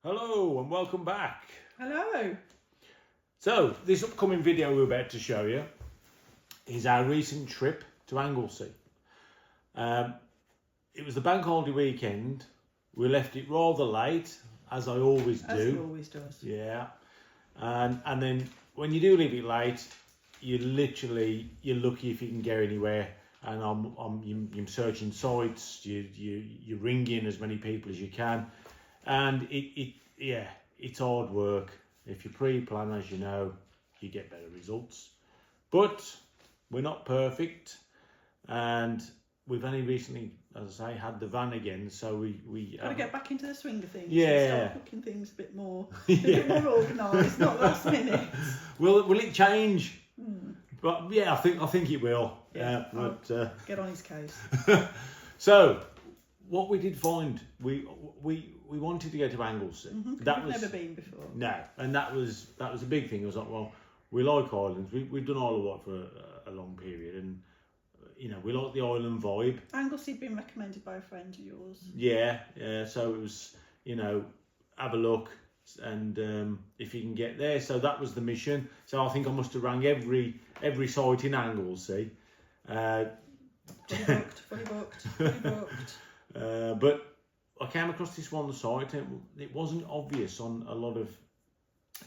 Hello and welcome back. Hello. So this upcoming video we're about to show you is our recent trip to Anglesey. It was the bank holiday weekend. We left it rather late, as I always do. As he always does. Yeah, and then when you do leave it late, you're lucky if you can go anywhere. And I'm searching sites. You're ringing as many people as you can. And it's hard work. If you pre-plan, as you know, you get better results. But we're not perfect, and we've only recently, as I say, had the van again. So we got to get back into the swing of things. Yeah, and start looking things a bit more, bit more organised, not last minute. Will it change? But yeah, I think it will. Yeah, but get on his case. So, what we did find, we wanted to go to Anglesey. We've never been before. No, and that was a big thing. I was like, well, we like islands. We've done Isle of Wight for a long period, and we like the island vibe. Anglesey had been recommended by a friend of yours. Yeah. So it was, have a look, and if you can get there. So that was the mission. So I think I must have rang every site in Anglesey. Fully booked. But I came across this one site, and it wasn't obvious on a lot of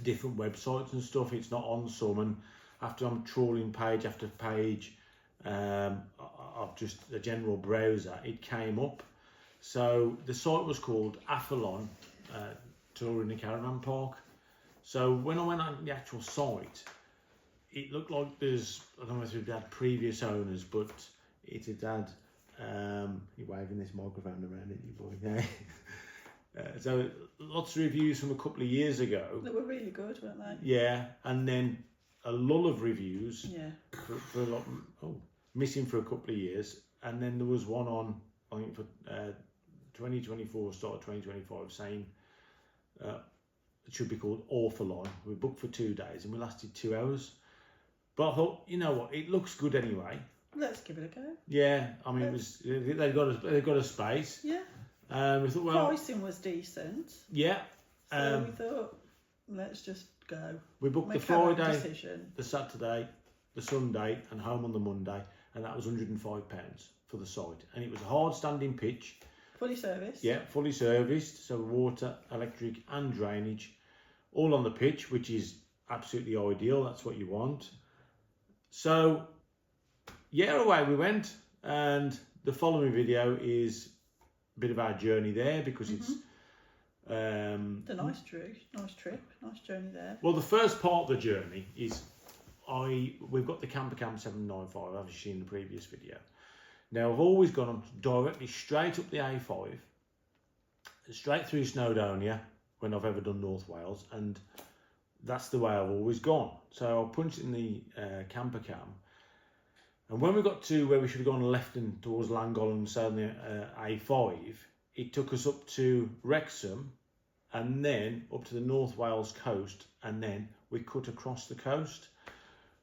different websites and stuff. It's not on some, and after I'm trawling page after page of just a general browser, it came up. So the site was called Afallon, touring the caravan park. So when I went on the actual site, it looked like I don't know if it had previous owners, but it had you're waving this microphone around it, you boy. So lots of reviews from a couple of years ago. They were really good, weren't they? Yeah, and then a lull of reviews. Yeah. For a lot, missing for a couple of years, and then there was one on, I think, for 2024, start of 2025, saying it should be called Afallon. We booked for 2 days and we lasted 2 hours. But I thought, you know what, it looks good anyway. Let's give it a go. Yeah, I mean, they've got a space. Yeah. We thought, well, pricing was decent. Yeah. So we thought, let's just go. We booked the Friday, the Saturday, the Sunday, and home on the Monday, and that was £105 for the site. And it was a hard standing pitch. Fully serviced. Yeah, fully serviced. So water, electric, and drainage, all on the pitch, which is absolutely ideal. That's what you want. So, yeah, away we went, and the following video is a bit of our journey there, because it's it's a nice trip, nice journey there. Well, the first part of the journey is we've got the Camper Cam 795, as you've seen in the previous video. Now, I've always gone directly straight up the A5, straight through Snowdonia when I've ever done North Wales, and that's the way I've always gone. So I punched in the Camper Cam, and when we got to where we should have gone left and towards Llangollen, so on the A5, it took us up to Wrexham, and then up to the North Wales coast, and then we cut across the coast.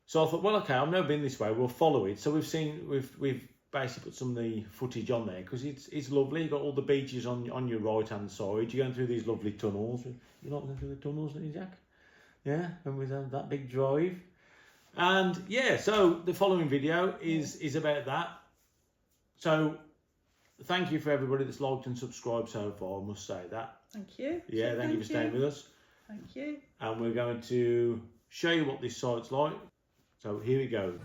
So I thought, well, okay, I've never been this way, we'll follow it. So we've basically put some of the footage on there, because it's lovely. You've got all the beaches on your right hand side. You're going through these lovely tunnels. You're not going through the tunnels, are you, Jack? Yeah, and we have that big drive. And yeah, so the following video is about that. So thank you for everybody that's liked and subscribed so far, I must say that. Thank you. Yeah, thank you for staying with us. Thank you. And we're going to show you what this site's like. So here we go.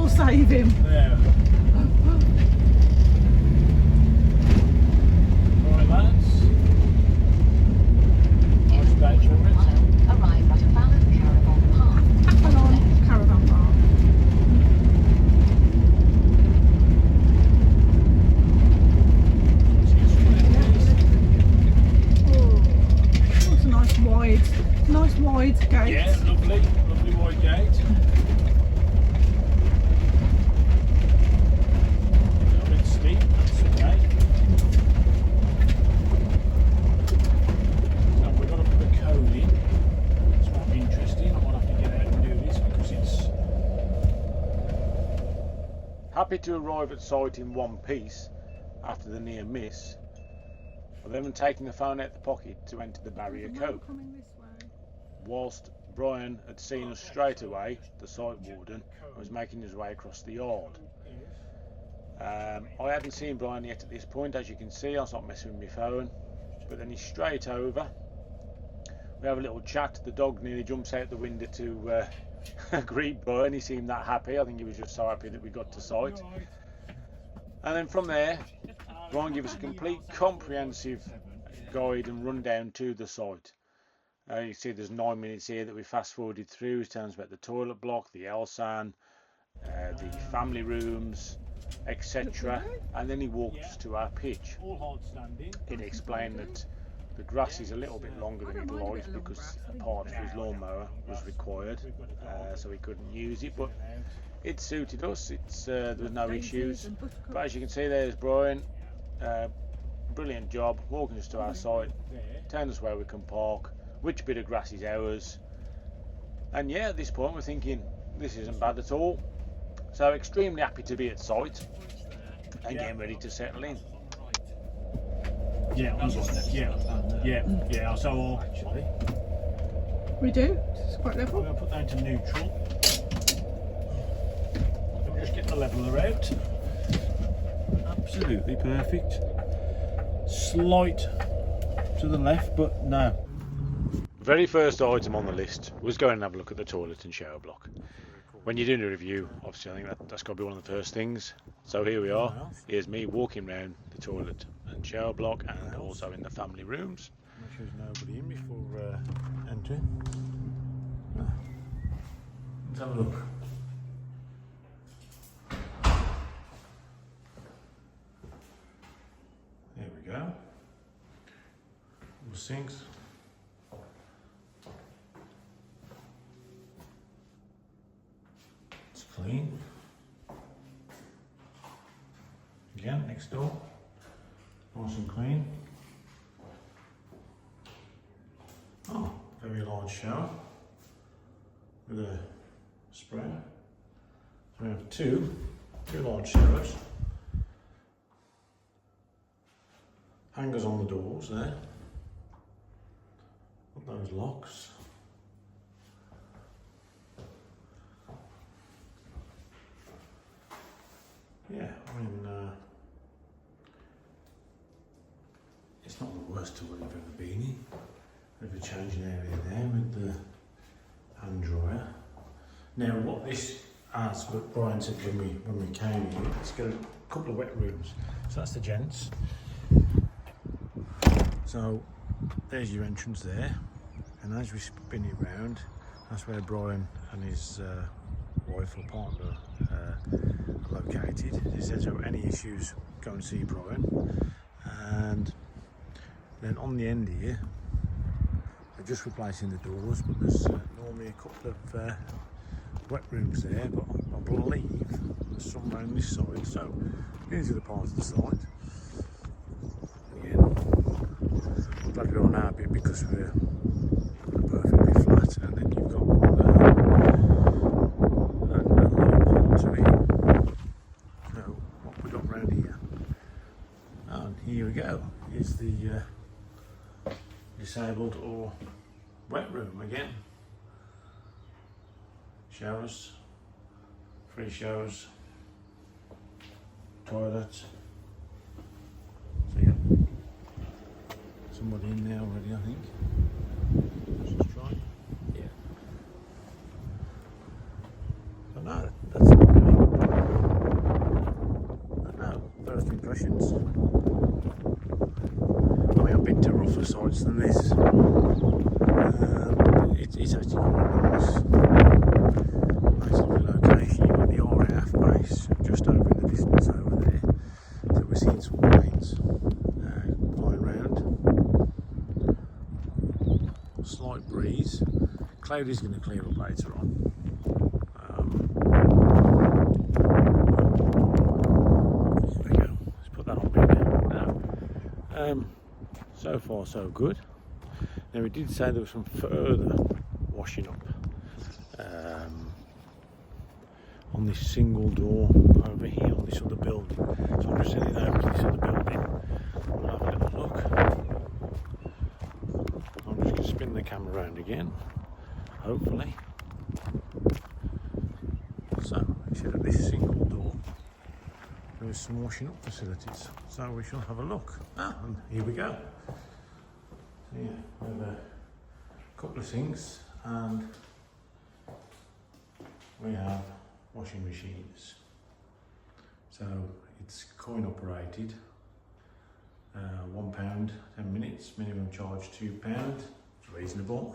will save him. There. Right, lads. Nice day, children. Arrive at Afallon Caravan Park. Afallon Caravan Park. Oh, it's a nice wide gate. Yeah, lovely wide gate. A bit steep, that's okay. So we've got to put the code in. This might be interesting. I might have to get out and do this because it's... Happy to arrive at site in one piece after the near miss. I've then taken the phone out the pocket to enter the barrier code. Whilst Brian had seen us straight away, the site warden was making his way across the yard. I hadn't seen Brian yet at this point, as you can see. I was not messing with my phone, but then he's straight over. We have a little chat. The dog nearly jumps out the window to greet Brian. He seemed that happy. I think he was just so happy that we got to site. And then from there, Brian gave us a complete comprehensive guide and rundown to the site. You see there's 9 minutes here that we fast forwarded through. It tells about the toilet block, the Elsan, the family rooms, etc. And then he walked us to our pitch. It explained that the grass is a little bit longer than he'd liked because a part of his lawnmower was required, so he couldn't use it, but it suited us. There was no issues. But as you can see, there's Brian. Brilliant job walking us to our site, telling us where we can park, which bit of grass is ours, and yeah, at this point we're thinking this isn't bad at all. So extremely happy to be at site and getting ready to settle in. Yeah, yeah. So actually, We do. It's quite level. I'm going to put that into neutral. Let me just get the leveler out. Absolutely perfect. Slight to the left, but no. Very first item on the list was going and have a look at the toilet and shower block. When you're doing a review, obviously I think that's got to be one of the first things. So here we are. Here's me walking around the toilet and shower block, and also in the family rooms. Make sure there's nobody in before entering. Let's have a look. There we go. All the sinks. It's clean. Again, next door. Nice and clean. Oh, very large shower with a spray. So we have two large showers. Hangers on the doors there. Put those locks. Yeah, I mean, it's not the worst toilet I've ever been in. Bit of a changing area there with the hand dryer. Now, what this has, what Brian said when we came here, it's got a couple of wet rooms. So that's the gents. So there's your entrance there, and as we spin it round, that's where Brian and his wife or partner are located. He said, so any issues, go and see Brian. And then on the end here, they're just replacing the doors, but there's normally a couple of wet rooms there, but I believe there's some around this side. So here's the other part of the site. Again, I'm glad we're on our bit because we're perfectly flat, and then you've got a low part to it. So what we got round here, and here we go, is the disabled or wet room again. Showers, free showers, toilet. So yeah, somebody in there already, I think. Let's just try. Yeah. But no, that's okay. nights than this. It's actually quite nice. Nice lovely location. You've got the RAF base just over in the distance over there. So we're seeing some planes flying around. Slight breeze. Cloud is going to clear up later on. There we go. Let's put that on video now. So far so good. Now we did say there was some further washing up on this single door over here on this other building. So I'm just heading over to this other building. We'll have a little look. I'm just going to spin the camera around again, hopefully. So we said at this single door there is some washing up facilities. So we shall have a look. And here we go. So yeah, we have a couple of sinks and we have washing machines. So it's coin operated, £1, 10 minutes, minimum charge £2, it's reasonable.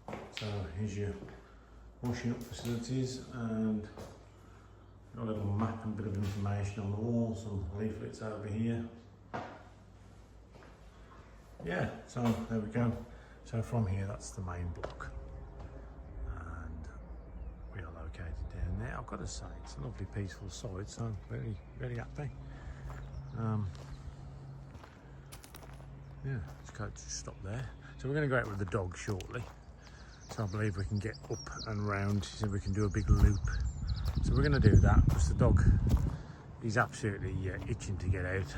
So here's your washing up facilities, and got a little map and a bit of information on the wall, some leaflets over here. Yeah, so there we go. So from here, that's the main block. And we are located down there. I've got to say, it's a lovely peaceful site, so I'm very, very happy. Yeah, just stop there. So we're going to go out with the dog shortly. So I believe we can get up and round, so we can do a big loop. So we're going to do that, because the dog is absolutely itching to get out,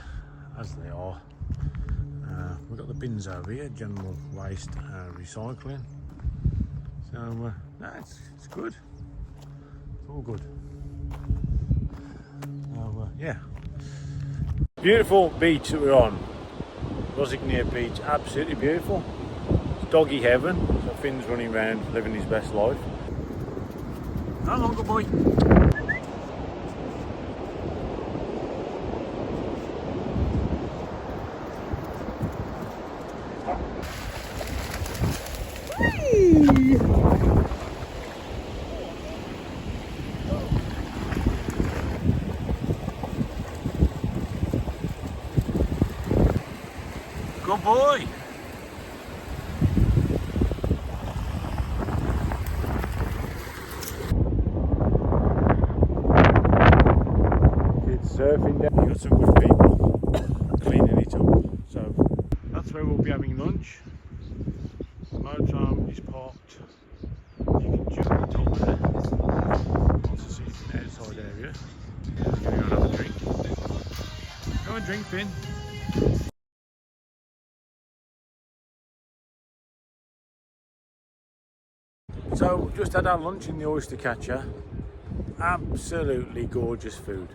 as they are. We've got the bins over here, general waste recycling. So no, it's good. It's all good. So yeah, beautiful beach that we're on. Rosignier Beach, absolutely beautiful. It's doggy heaven. So Finn's running around, living his best life. Hello, good boy. Good boy. Kids surfing down. You got some good people cleaning it up. So that's where we'll be having lunch. The motorhome is parked. You can jump on top there. Lots of seats in the outside area. We're going to go and have a drink. Go and drink, Finn. So just had our lunch in the oyster catcher. Absolutely gorgeous food.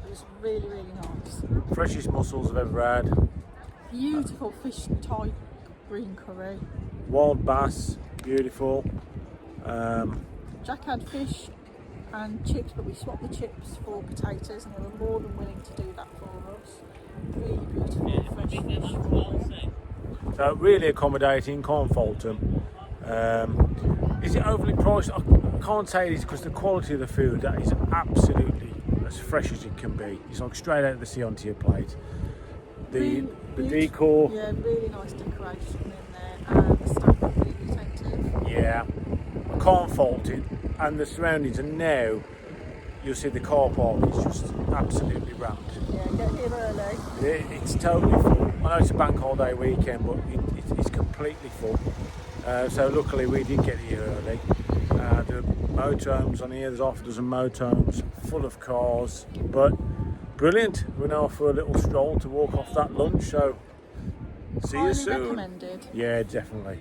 It was really, really nice. Freshest mussels I've ever had. Beautiful fish Thai green curry. Wild bass, beautiful. Jack had fish and chips, but we swapped the chips for potatoes, and they were more than willing to do that for us. Really beautiful fresh fish. So really accommodating, can't fault them. Is it overly priced? I can't say it is, because the quality of the food, that is absolutely as fresh as it can be. It's like straight out of the sea onto your plate. The decor. Yeah, really nice decoration in there, and the staff are really attentive. Yeah, I can't fault it. And the surroundings, and now you'll see the car park is just absolutely rammed. Yeah, get here early. It's totally full. I know it's a bank holiday weekend, but it's completely full. So luckily we did get here early. The motorhomes on here, there's half a dozen motorhomes full of cars, but brilliant. We're now for a little stroll to walk off that lunch, so see you soon. Recommended. Yeah, definitely.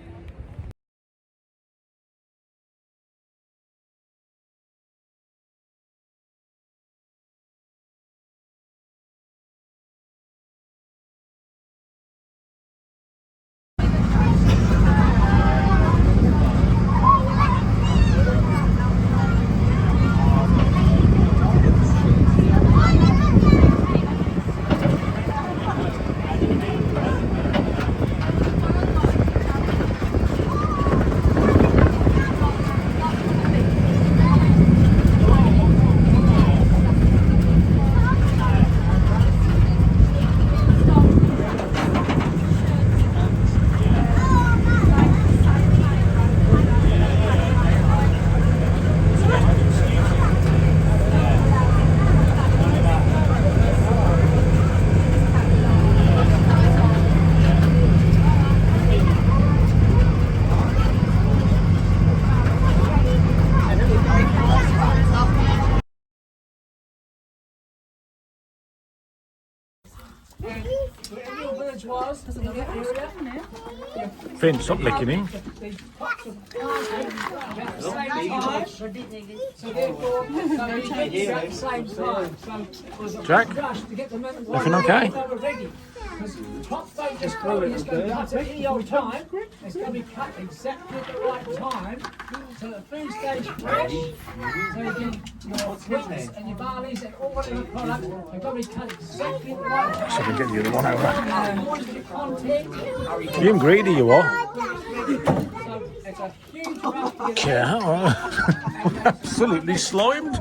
Wherever your village was, in the area, Finn, stop licking him. these pots of plants at the same time. So therefore, so we did it at the same time. So there was a Jack? rush to get the men Everything okay? they were ready. Because the pots don't just grow, it's going to cut at any old time. It's going to be cut exactly at the right time. So the food stays fresh. So you get your wheats and your barleys and all whatever products, they've got to be cut exactly at the right time. So we get the other one over. Moisture content. You getting greedy, you are. So it's a huge rush to get Yeah, absolutely slimed.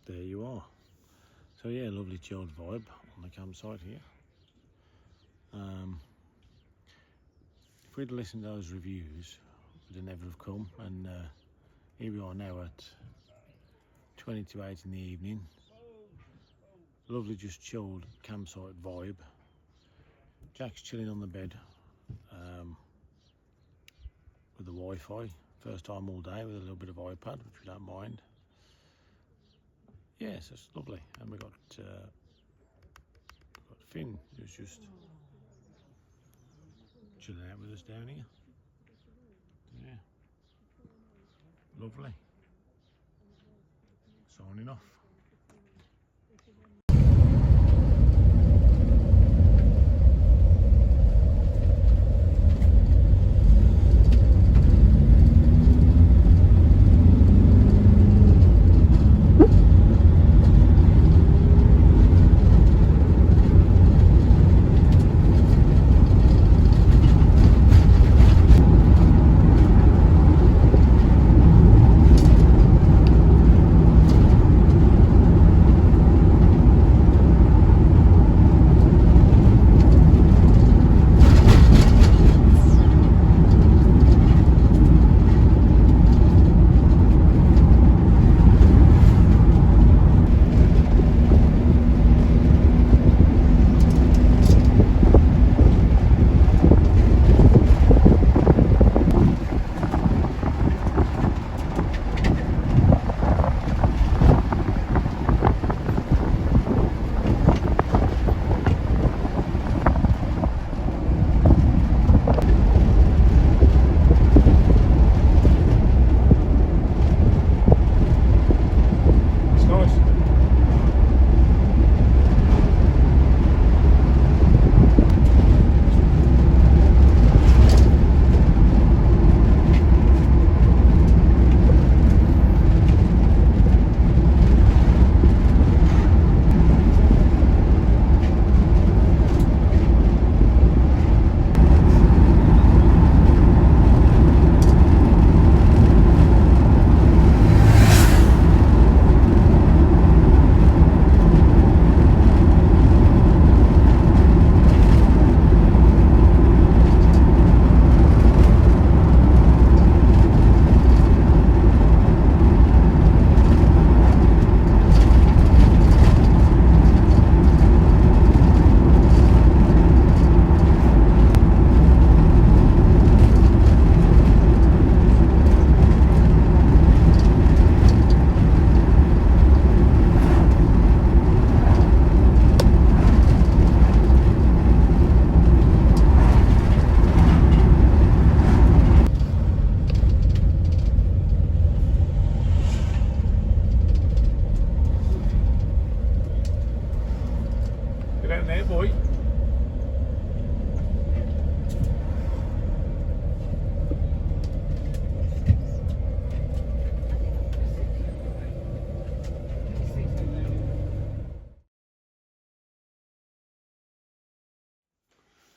There you are. So yeah, lovely chilled vibe on the campsite here. If we'd listened to those reviews, we'd never have come. And here we are now at 20 to 8 in the evening. Lovely, just chilled campsite vibe. Jack's chilling on the bed with the Wi-Fi. First time all day with a little bit of iPad, which we don't mind. Yes, it's lovely. And we've got Finn, who's just chilling out with us down here. Yeah, lovely. Signing off.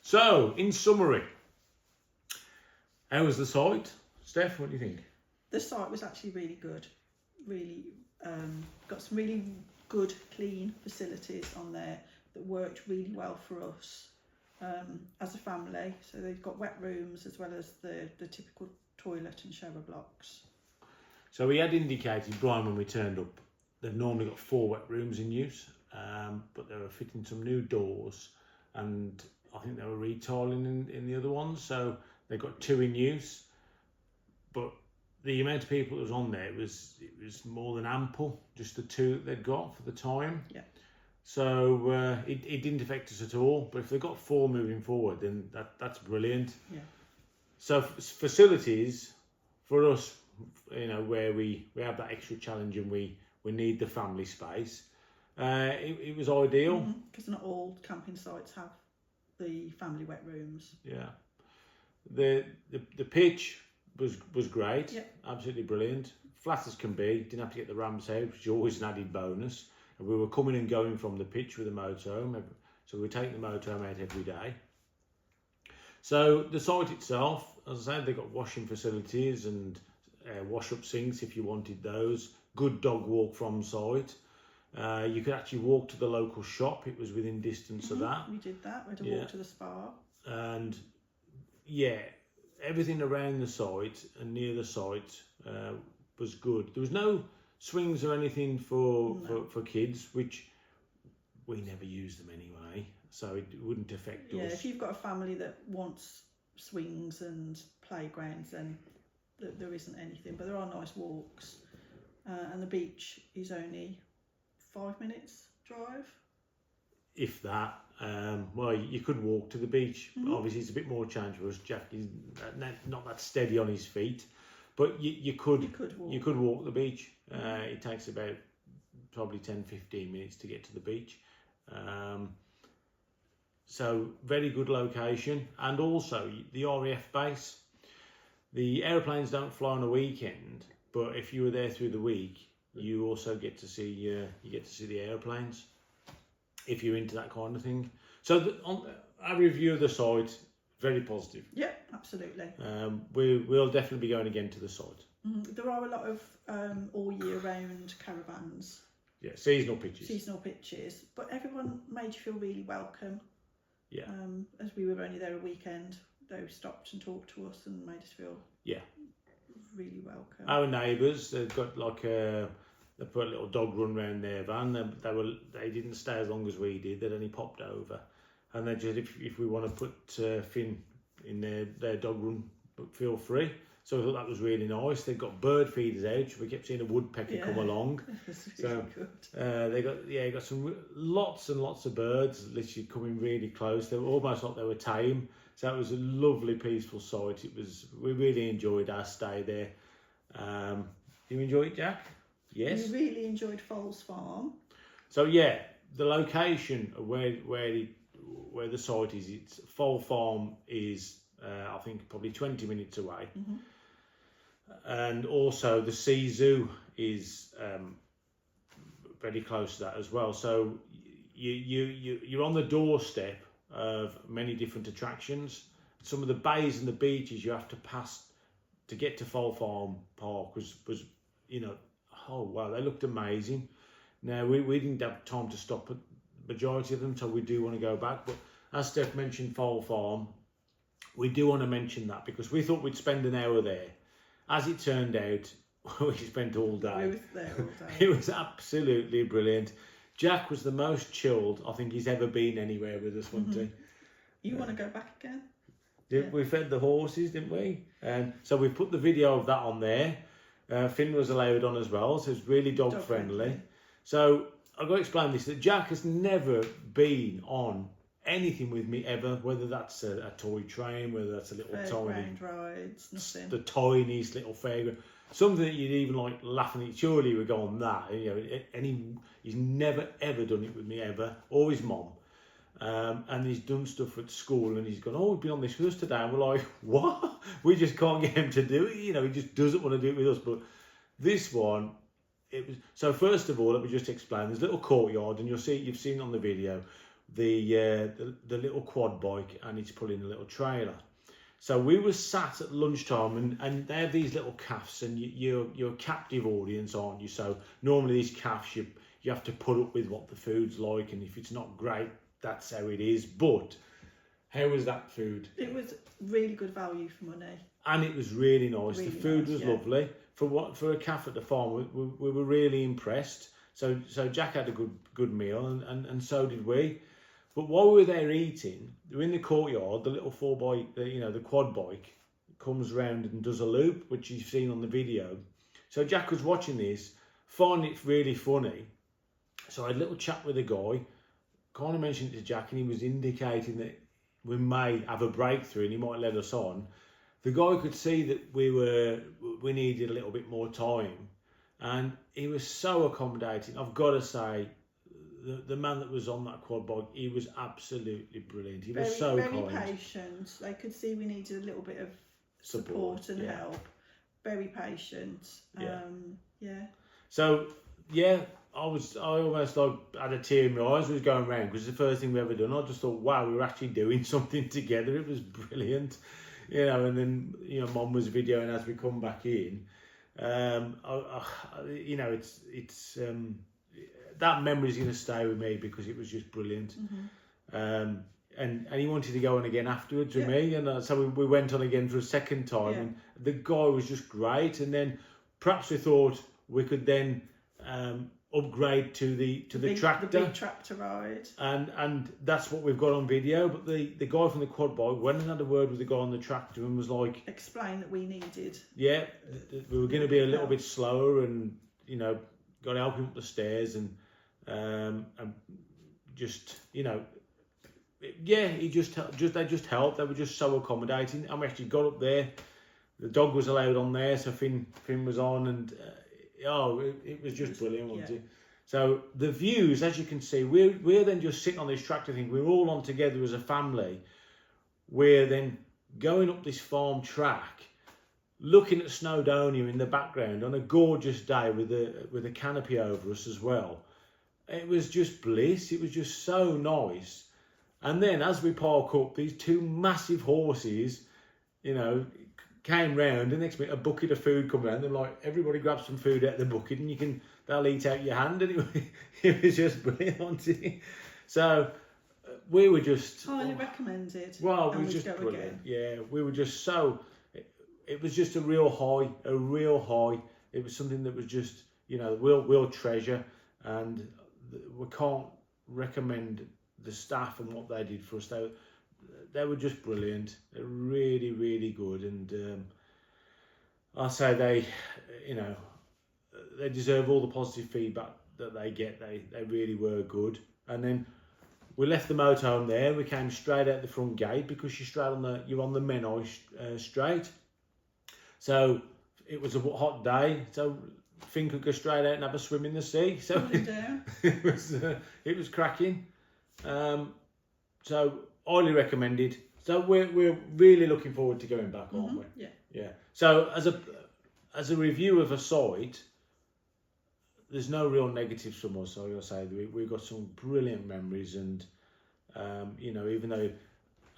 So, in summary, how was the site? Steph, what do you think? The site was actually really good. Really got some really good, clean facilities on there that worked really well for us as a family. So they've got wet rooms as well as the typical toilet and shower blocks. So we had indicated, Brian, when we turned up, they've normally got 4 wet rooms in use, but they were fitting some new doors, and I think they were retiling in the other ones, so they got 2 in use. But the amount of people that was on there, it was more than ample, just the 2 that they'd got for the time. Yeah. So it didn't affect us at all. But if they've got 4 moving forward, then that's brilliant. Yeah. So facilities for us, you know, where we have that extra challenge and we need the family space, it was ideal. Because not all camping sites have the family wet rooms. Yeah. The pitch was great. Yeah. Absolutely brilliant. Flat as can be. Didn't have to get the ramps out, which is always an added bonus. And we were coming and going from the pitch with the motorhome, so we take the motorhome out every day. So the site itself, as I said, they've got washing facilities and wash-up sinks if you wanted those. Good dog walk from site. You could actually walk to the local shop. It was within distance of that. We did that. We had to walk to the spa. And yeah, everything around the site and near the site was good. There was no swings or anything for kids, which we never use them anyway, so it wouldn't affect us. Yeah, if you've got a family that wants swings and playgrounds, then there isn't anything, but there are nice walks, and the beach is only 5 minutes drive. If that. Well, you could walk to the beach. Obviously, it's a bit more challenge for us. Jack is not that steady on his feet, but you could walk the beach. It takes about probably 10-15 minutes to get to the beach. So very good location, and also the RAF base. The aeroplanes don't fly on a weekend, but if you were there through the week, you also get to see the aeroplanes, if you're into that kind of thing. So on our review of the site, very positive. Yeah, absolutely. We'll definitely be going again to the site. There are a lot of all year round caravans. Yeah, seasonal pitches. Seasonal pitches, but everyone made you feel really welcome. Yeah. As we were only there a weekend, they stopped and talked to us and made us feel really welcome. Our neighbours, they've got like they put a little dog run round their van. They didn't stay as long as we did. They'd only popped over, and they just if we want to put Finn in their dog run, feel free. So I thought that was really nice. They've got bird feeders out. We kept seeing a woodpecker come along. It's really good. They got some lots and lots of birds literally coming really close. They were almost like they were tame. So it was a lovely, peaceful site. We really enjoyed our stay there. Do you enjoy it, Jack? Yes. We really enjoyed Foals Farm. So yeah, the location of where the site is, it's Foal Farm is I think probably 20 minutes away. And also the Sea Zoo is very close to that as well. So you're on the doorstep of many different attractions. Some of the bays and the beaches you have to pass to get to Foal Farm Park was oh wow, they looked amazing. Now we didn't have time to stop at the majority of them, so we do want to go back. But as Steph mentioned, Foal Farm, we do want to mention that because we thought we'd spend an hour there. As it turned out, we spent all day. We were there all day. It was absolutely brilliant. Jack was the most chilled I think he's ever been anywhere with us, wasn't he? You want to go back again? We fed the horses, didn't we? And so we put the video of that on there. Finn was allowed on as well, so it's really dog friendly. So I've got to explain this, that Jack has never been on anything with me ever, whether that's a toy train, whether that's a little fairground rides, nothing. The tiniest little fairground, something that you'd even like laughing at. Surely he would go on that, and he's never ever done it with me ever, or his mom. And he's done stuff at school, and he's gone, oh, we've been on this with us today, and we're like, what? We just can't get him to do it. He just doesn't want to do it with us. But this one, it was. So first of all, let me just explain. There's a little courtyard, and you've seen on the video the little quad bike, and it's pulling a little trailer. So we were sat at lunchtime, and they have these little calves, and you're a captive audience, aren't you? So normally these calves, you have to put up with what the food's like, and if it's not great, that's how it is. But how was that food? It was really good value for money, and it was really nice. Really the food nice, was lovely for a calf at the farm. We were really impressed. So Jack had a good meal, and so did we. But while we were there eating, we were in the courtyard. The little the quad bike comes round and does a loop, which you've seen on the video. So Jack was watching this, finding it really funny. So I had a little chat with the guy, kind of mentioned it to Jack, and he was indicating that we may have a breakthrough and he might let us on. The guy could see that we needed a little bit more time, and he was so accommodating. I've got to say, the man that was on that quad bike, he was absolutely brilliant. He was so kind. Very patient. They could see we needed a little bit of support and help. Very patient. Yeah. So yeah, I almost like had a tear in my eyes. I was going around because it's the first thing we ever done. I just thought, wow, we were actually doing something together. It was brilliant, And then Mum was videoing as we come back in. It's that memory's going to stay with me because it was just brilliant. Mm-hmm. And he wanted to go on again afterwards with me, and so we went on again for a second time. Yeah. And the guy was just great. And then perhaps we thought we could then upgrade to the tractor, the big tractor ride, and that's what we've got on video. But the guy from the quad bike went and had a word with the guy on the tractor and was like, explain that we needed. Yeah, we were going to be a little bit slower, and got to help him up the stairs, and just he just they just helped. They were just so accommodating, and we actually got up there. The dog was allowed on there, so Finn was on, and it was just brilliant, wasn't it? So the views, as you can see, we're then just sitting on this tractor thing. We're all on together as a family. We're then going up this farm track, looking at Snowdonia in the background on a gorgeous day with a canopy over us as well. It was just bliss. It was just so nice. And then as we park up, these two massive horses, came round, and next minute a bucket of food come round, and like everybody grabs some food out of the bucket, and they'll eat out your hand, and it was just brilliant, wasn't it? So we were just highly recommended. Well, we just brilliant. Again. Yeah, we were just so. It was just a real high. It was something that was just we'll treasure, and we can't recommend the staff and what they did for us. They were just brilliant. They're really, really good, and I say they deserve all the positive feedback that they get. They really were good. And then we left the motorhome there. We came straight out the front gate because you're on the Menai straight. So it was a hot day. So Finn could go straight out and have a swim in the sea. So it was cracking. So highly recommended. So we're really looking forward to going back, aren't we? Yeah. So as a review of a site, there's no real negatives from us. So I'll say we've got some brilliant memories, and even though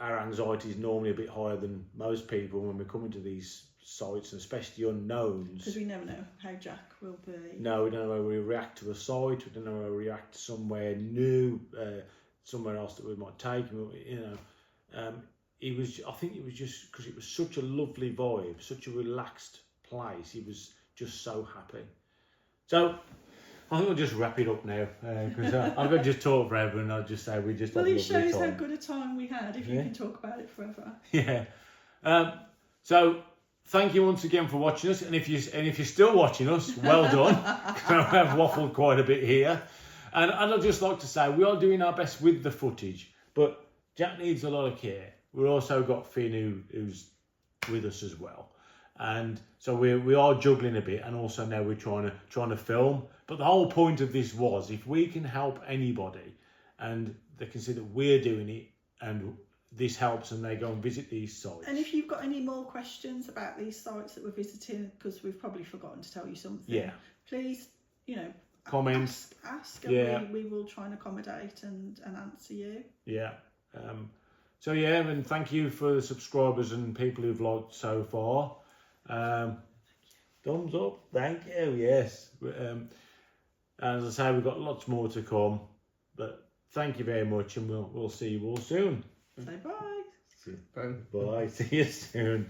our anxiety is normally a bit higher than most people when we come into these sites, and especially unknowns, because we never know how Jack will be. No, we don't know how we react to a site. We don't know how we react to somewhere new, somewhere else that we might take him. I think it was just because it was such a lovely vibe, such a relaxed place. He was just so happy. So I think we'll just wrap it up now, because I'm going to just talk forever, and I'll just say we just had a lovely time. Well, it shows how good a time we had if you can talk about it forever. Yeah. So thank you once again for watching us, and if you're still watching us, well done. I've waffled quite a bit here, and I'd just like to say we are doing our best with the footage, but Jack needs a lot of care. We've also got Finn who's with us as well, and so we are juggling a bit, and also now we're trying to film. But the whole point of this was, if we can help anybody, and they can see that we're doing it, and this helps, and they go and visit these sites. And if you've got any more questions about these sites that we're visiting, because we've probably forgotten to tell you something, please, comments, ask, and we will try and accommodate and answer you. Yeah. And thank you for the subscribers and people who've liked so far. Thumbs up, thank you. Yes. As I say, we've got lots more to come, but thank you very much, and we'll see you all soon. Say bye. Bye. See you soon.